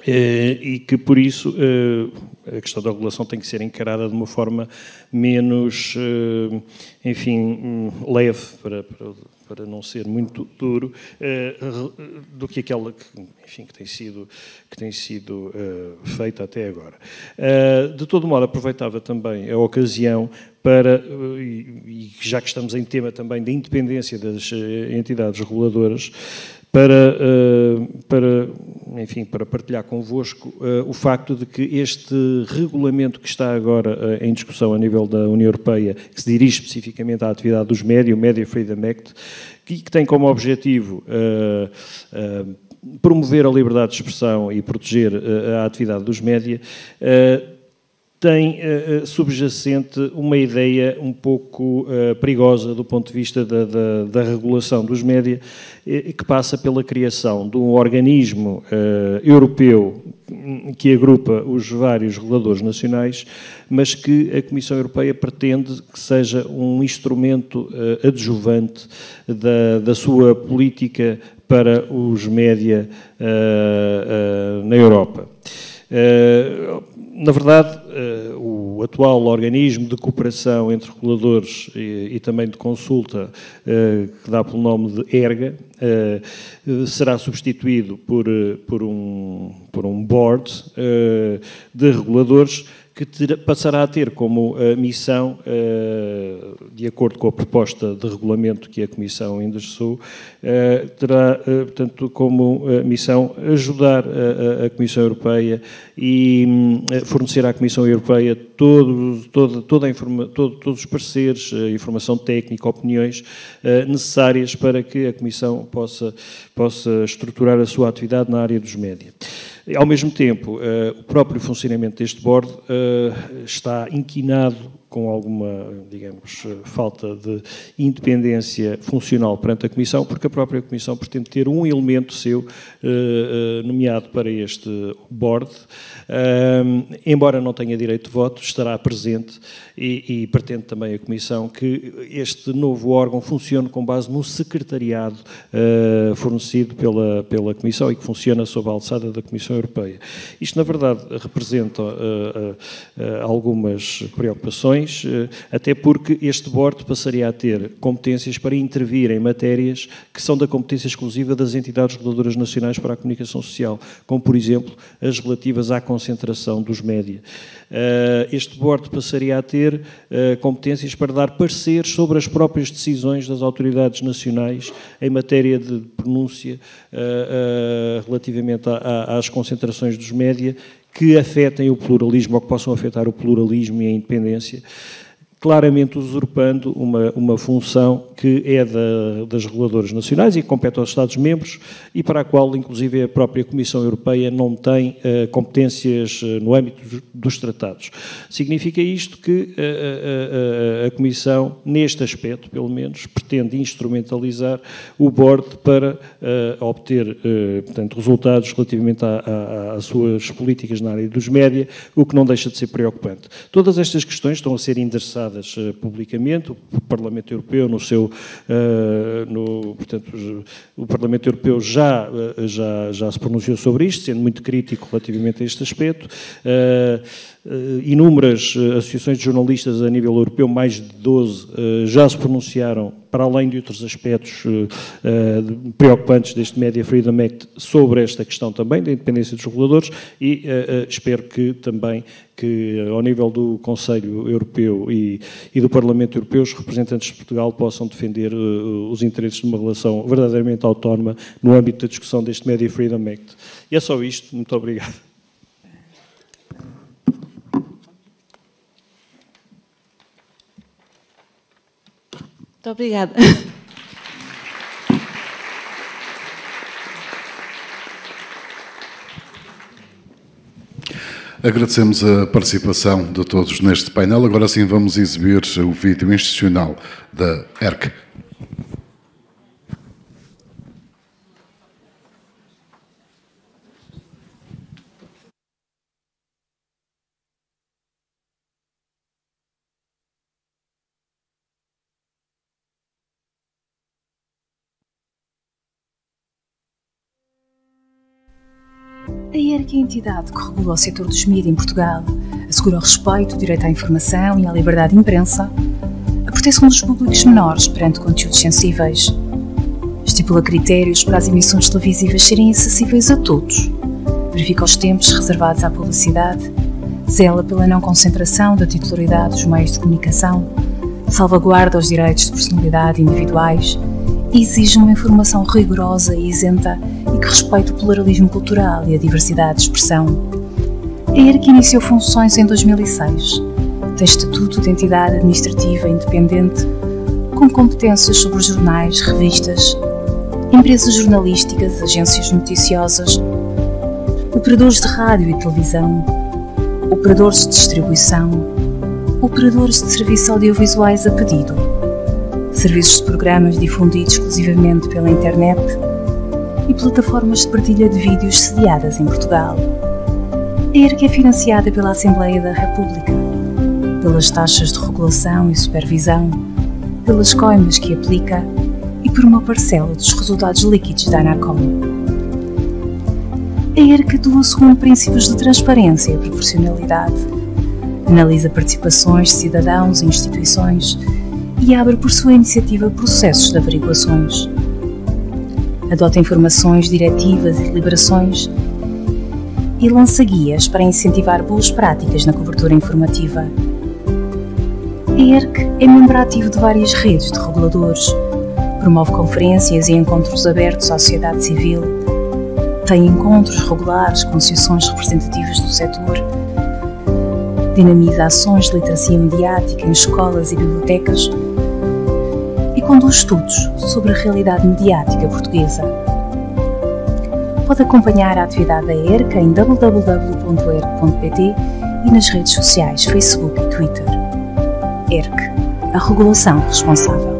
E que, por isso, a questão da regulação tem que ser encarada de uma forma menos, enfim, leve, para não ser muito duro, do que aquela que tem sido feita até agora. De todo modo, aproveitava também a ocasião para, e já que estamos em tema também da independência das entidades reguladoras, para partilhar convosco o facto de que este regulamento que está agora em discussão a nível da União Europeia, que se dirige especificamente à atividade dos média, o Media Freedom Act, que tem como objetivo promover a liberdade de expressão e proteger a atividade dos média, tem subjacente uma ideia um pouco perigosa do ponto de vista da regulação dos média, que passa pela criação de um organismo europeu que agrupa os vários reguladores nacionais, mas que a Comissão Europeia pretende que seja um instrumento adjuvante da sua política para os média na Europa. Na verdade, o atual organismo de cooperação entre reguladores e também de consulta, que dá pelo nome de ERGA, será substituído por um board de reguladores que passará a ter como missão, de acordo com a proposta de regulamento que a Comissão endereçou, terá, portanto, como missão ajudar a Comissão Europeia e fornecer à Comissão Europeia todos os pareceres, informação técnica, opiniões necessárias para que a Comissão possa estruturar a sua atividade na área dos média. Ao mesmo tempo, o próprio funcionamento deste board está inquinado com alguma, digamos, falta de independência funcional perante a Comissão, porque a própria Comissão pretende ter um elemento seu nomeado para este board, embora não tenha direito de voto, estará presente e pretende também a Comissão que este novo órgão funcione com base no secretariado fornecido pela Comissão e que funciona sob a alçada da Comissão Europeia. Isto, na verdade, representa algumas preocupações, até porque este board passaria a ter competências para intervir em matérias que são da competência exclusiva das entidades reguladoras nacionais para a comunicação social, como, por exemplo, as relativas à concentração dos média. Este board passaria a ter competências para dar pareceres sobre as próprias decisões das autoridades nacionais em matéria de pronúncia relativamente às concentrações dos média que afetem o pluralismo ou que possam afetar o pluralismo e a independência, claramente usurpando uma função que é das reguladoras nacionais e que compete aos Estados-membros e para a qual, inclusive, a própria Comissão Europeia não tem competências no âmbito dos tratados. Significa isto que a Comissão, neste aspecto, pelo menos, pretende instrumentalizar o board para obter, portanto, resultados relativamente às suas políticas na área dos média, o que não deixa de ser preocupante. Todas estas questões estão a ser endereçadas publicamente. O Parlamento Europeu, portanto, o Parlamento Europeu já se pronunciou sobre isto, sendo muito crítico relativamente a este aspecto. Inúmeras associações de jornalistas a nível europeu, mais de 12, já se pronunciaram, para além de outros aspectos preocupantes deste Media Freedom Act, sobre esta questão também da independência dos reguladores e espero que também ao nível do Conselho Europeu e do Parlamento Europeu, os representantes de Portugal possam defender os interesses de uma relação verdadeiramente autónoma no âmbito da discussão deste Media Freedom Act. E é só isto. Muito obrigado. Muito obrigada. Agradecemos a participação de todos neste painel. Agora sim vamos exibir o vídeo institucional da ERC. A ERC é a entidade que regula o setor dos mídias em Portugal, assegura o respeito, o direito à informação e à liberdade de imprensa, a proteção dos públicos menores perante conteúdos sensíveis, estipula critérios para as emissões televisivas serem acessíveis a todos, verifica os tempos reservados à publicidade, zela pela não concentração da titularidade dos meios de comunicação, salvaguarda os direitos de personalidade individuais e exige uma informação rigorosa e isenta e que respeite o pluralismo cultural e a diversidade de expressão. A ERC iniciou funções em 2006. Tem estatuto de entidade administrativa independente, com competências sobre jornais, revistas, empresas jornalísticas, agências noticiosas, operadores de rádio e televisão, operadores de distribuição, operadores de serviços audiovisuais a pedido, serviços de programas difundidos exclusivamente pela internet e plataformas de partilha de vídeos sediadas em Portugal. A ERC é financiada pela Assembleia da República, pelas taxas de regulação e supervisão, pelas coimas que aplica e por uma parcela dos resultados líquidos da ANACOM. A ERC atua segundo princípios de transparência e proporcionalidade. Analisa participações de cidadãos e instituições e abre por sua iniciativa processos de averiguações. Adota informações, diretivas e deliberações e lança guias para incentivar boas práticas na cobertura informativa. A ERC é membro ativo de várias redes de reguladores, promove conferências e encontros abertos à sociedade civil, tem encontros regulares com associações representativas do setor, dinamiza ações de literacia mediática em escolas e bibliotecas e conduz estudos sobre a realidade mediática portuguesa. Pode acompanhar a atividade da ERC em www.erc.pt e nas redes sociais Facebook e Twitter. ERC, a regulação responsável.